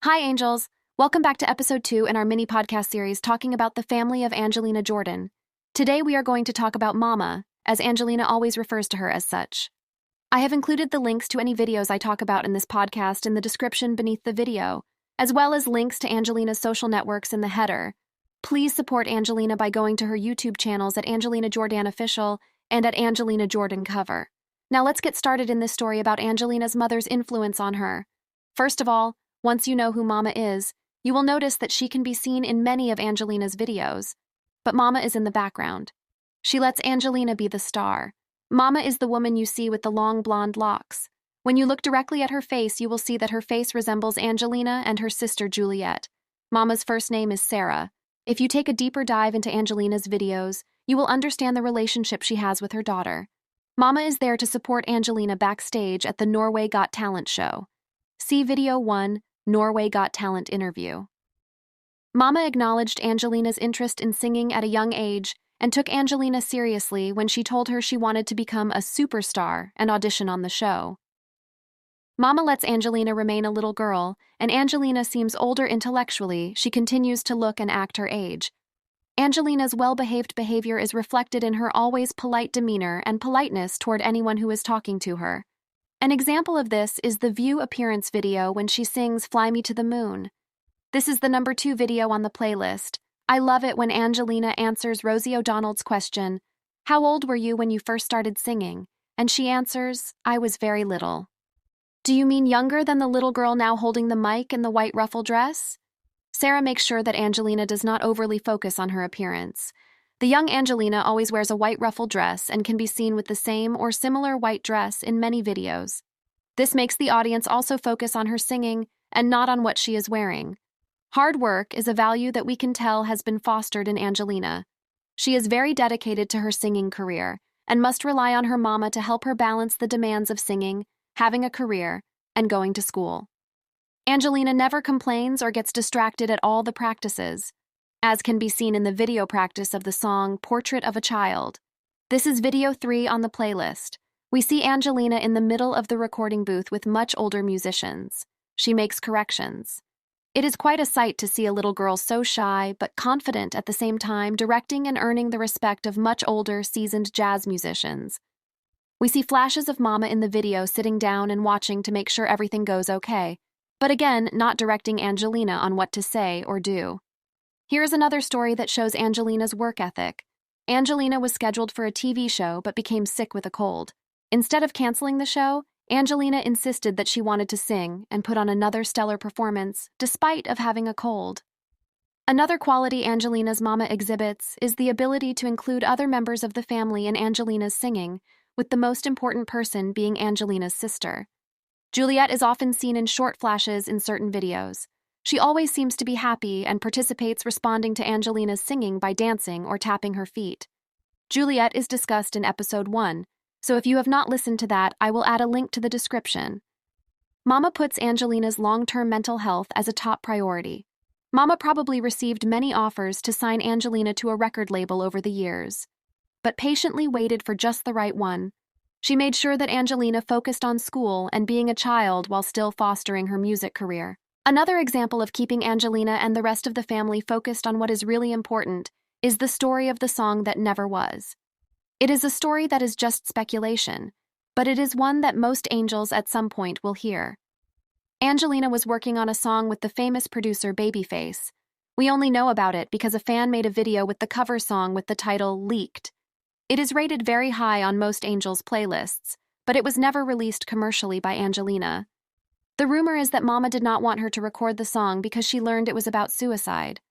Hi, Angels. Welcome back to episode 2 in our mini podcast series talking about the family of Angelina Jordan. Today we are going to talk about Mama, as Angelina always refers to her as such. I have included the links to any videos I talk about in this podcast in the description beneath the video, as well as links to Angelina's social networks in the header. Please support Angelina by going to her YouTube channels at Angelina Jordan Official and at Angelina Jordan Cover. Now let's get started in this story about Angelina's mother's influence on her. First of all, once you know who Mama is, you will notice that she can be seen in many of Angelina's videos. But Mama is in the background. She lets Angelina be the star. Mama is the woman you see with the long blonde locks. When you look directly at her face, you will see that her face resembles Angelina and her sister Juliette. Mama's first name is Sara. If you take a deeper dive into Angelina's videos, you will understand the relationship she has with her daughter. Mama is there to support Angelina backstage at the Norway Got Talent show. See video 1, Norway Got Talent interview. Mama acknowledged Angelina's interest in singing at a young age and took Angelina seriously when she told her she wanted to become a superstar and audition on the show. Mama lets Angelina remain a little girl, and Angelina seems older intellectually. She continues to look and act her age. Angelina's well-behaved behavior is reflected in her always polite demeanor and politeness toward anyone who is talking to her. An example of this is the View appearance video when she sings Fly Me to the Moon. This is the number 2 video on the playlist. I love it when Angelina answers Rosie O'Donnell's question, "How old were you when you first started singing?" And she answers, "I was very little." Do you mean younger than the little girl now holding the mic in the white ruffle dress? Sara makes sure that Angelina does not overly focus on her appearance. The young Angelina always wears a white ruffle dress and can be seen with the same or similar white dress in many videos. This makes the audience also focus on her singing and not on what she is wearing. Hard work is a value that we can tell has been fostered in Angelina. She is very dedicated to her singing career and must rely on her mama to help her balance the demands of singing, having a career, and going to school. Angelina never complains or gets distracted at all the practices, as can be seen in the video practice of the song Portrait of a Child. This is video 3 on the playlist. We see Angelina in the middle of the recording booth with much older musicians. She makes corrections. It is quite a sight to see a little girl so shy but confident at the same time, directing and earning the respect of much older, seasoned jazz musicians. We see flashes of Mama in the video sitting down and watching to make sure everything goes okay, but again, not directing Angelina on what to say or do. Here is another story that shows Angelina's work ethic. Angelina was scheduled for a TV show but became sick with a cold. Instead of canceling the show, Angelina insisted that she wanted to sing and put on another stellar performance despite of having a cold. Another quality Angelina's mama exhibits is the ability to include other members of the family in Angelina's singing, with the most important person being Angelina's sister. Juliette is often seen in short flashes in certain videos. She always seems to be happy and participates responding to Angelina's singing by dancing or tapping her feet. Juliette is discussed in episode 1, so if you have not listened to that, I will add a link to the description. Mama puts Angelina's long-term mental health as a top priority. Mama probably received many offers to sign Angelina to a record label over the years, but patiently waited for just the right one. She made sure that Angelina focused on school and being a child while still fostering her music career. Another example of keeping Angelina and the rest of the family focused on what is really important is the story of the song that never was. It is a story that is just speculation, but it is one that most angels at some point will hear. Angelina was working on a song with the famous producer Babyface. We only know about it because a fan made a video with the cover song with the title Leaked. It is rated very high on most Angels playlists, but it was never released commercially by Angelina. The rumor is that Mama did not want her to record the song because she learned it was about suicide.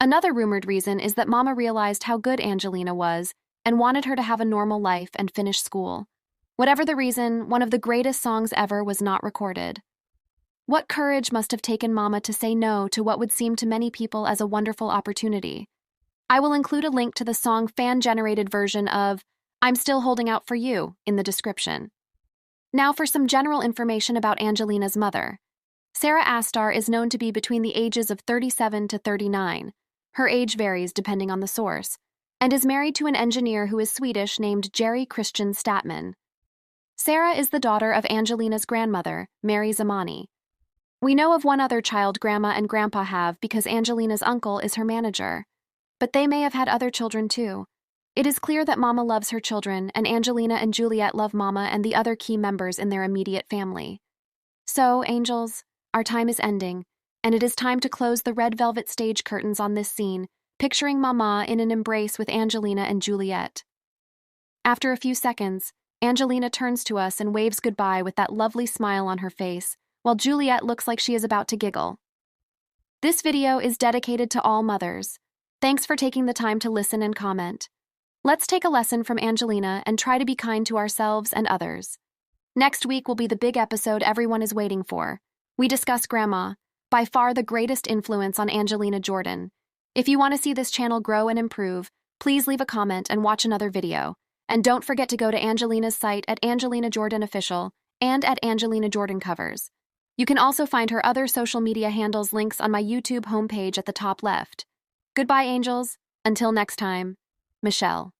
Another rumored reason is that Mama realized how good Angelina was and wanted her to have a normal life and finish school. Whatever the reason, one of the greatest songs ever was not recorded. What courage must have taken Mama to say no to what would seem to many people as a wonderful opportunity. I will include a link to the song fan-generated version of I'm Still Holding Out for You in the description. Now for some general information about Angelina's mother. Sara Astar is known to be between the ages of 37 to 39. Her age varies depending on the source, and is married to an engineer who is Swedish named Jerry Christian Statman. Sara is the daughter of Angelina's grandmother, Mary Zamani. We know of one other child Grandma and Grandpa have because Angelina's uncle is her manager. But they may have had other children too. It is clear that Mama loves her children, and Angelina and Juliette love Mama and the other key members in their immediate family. So, angels, our time is ending, and it is time to close the red velvet stage curtains on this scene, picturing Mama in an embrace with Angelina and Juliette. After a few seconds, Angelina turns to us and waves goodbye with that lovely smile on her face, while Juliette looks like she is about to giggle. This video is dedicated to all mothers. Thanks for taking the time to listen and comment. Let's take a lesson from Angelina and try to be kind to ourselves and others. Next week will be the big episode everyone is waiting for. We discuss Grandma, by far the greatest influence on Angelina Jordan. If you want to see this channel grow and improve, please leave a comment and watch another video. And don't forget to go to Angelina's site at Angelina Jordan Official and at Angelina Jordan Covers. You can also find her other social media handles links on my YouTube homepage at the top left. Goodbye, angels. Until next time, Michelle.